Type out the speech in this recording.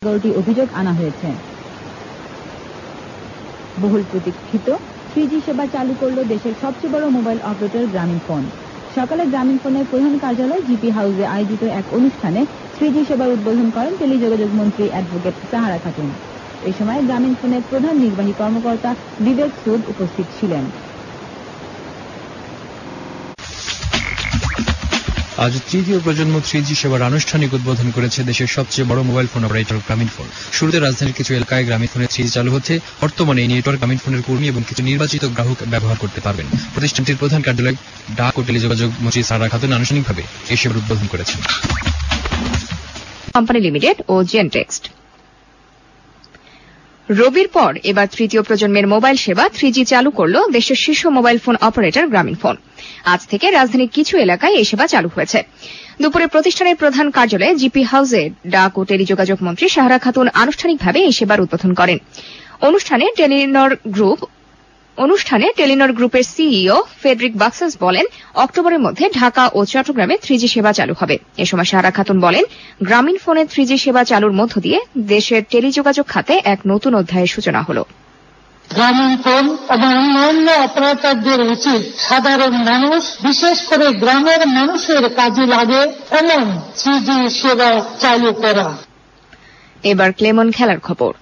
11টি অভিযোগ আনা হয়েছে। বহুল প্রতীক্ষিত 3G সেবা চালু করল দেশের সবচেয়ে বড় মোবাইল অপারেটর গ্রামীণ ফোন। সকালে গ্রামীণ ফোনের প্রধান কার্যালয় জিপি হাউসে আয়োজিত এক অনুষ্ঠানে 3G সেবার উদ্বোধন করেন টেলিযোগাযোগ মন্ত্রী অ্যাডভোকেট সাহারা খাতুন। এই সময় গ্রামীণ ফোনের প্রধান নির্বাহী কর্মকর্তা বিবেক সুদ উপস্থিত ছিলেন। আজ তৃতীয় প্রজন্ম 3G সেবার আনুষ্ঠানিক উদ্বোধন করেছে দেশের সবচেয়ে বড় মোবাইল ফোন অপারেটর গ্রামীণ ফোন। শুরুতে রাজধানীর কিছু এলাকায় গ্রামীণ ফোনের 3G চালু হচ্ছে। বর্তমানে এই নেটওয়ার্ক গ্রামীণ ফোনের কর্মী এবং কিছু নির্বাচিত গ্রাহক ব্যবহার করতে পারবেন। প্রতিষ্ঠানটির প্রধান কার্যালয় ডাক ও টেলিযোগাযোগ মন্ত্রী সাহারা খাতুন আনুষ্ঠানিকভাবে এই সেবার উদ্বোধন করেছেন। কোম্পানি লিমিটেড ও জেনটেক্সট রবির পর এবার তৃতীয় প্রজন্মের মোবাইল সেবা 3G চালু করল দেশের শীর্ষ মোবাইল ফোন অপারেটর গ্রামীণ ফোন। আজ থেকে রাজধানীর কিছু এলাকায় এই সেবা চালু হয়েছে। দুপুরে প্রতিষ্ঠানের প্রধান কার্যালয়ে জিপি হাউসে ডাক ও টেলিযোগাযোগ মন্ত্রী সাহারা খাতুন আনুষ্ঠানিকভাবে এই সেবার উদ্বোধন করেন। অনুষ্ঠানে টেলিনর গ্রুপের সিইও ফেডরিক বাক্সাস বলেন, অক্টোবরের মধ্যে ঢাকা ও চট্টগ্রামে 3G সেবা চালু হবে। এ সময় সাহারা খাতুন বলেন, গ্রামীণ ফোনের 3G সেবা চালুর মধ্য দিয়ে দেশের টেলিযোগাযোগ খাতে এক নতুন অধ্যায়ের সূচনা হল। গ্রামীণ ফোন এবং অন্যান্য অপারেটরদের উচিত সাধারণ মানুষ, বিশেষ করে গ্রামের মানুষের কাজে লাগে এমন 3G সেবা চালু করা। এবার ক্লেমন খেলার খবর।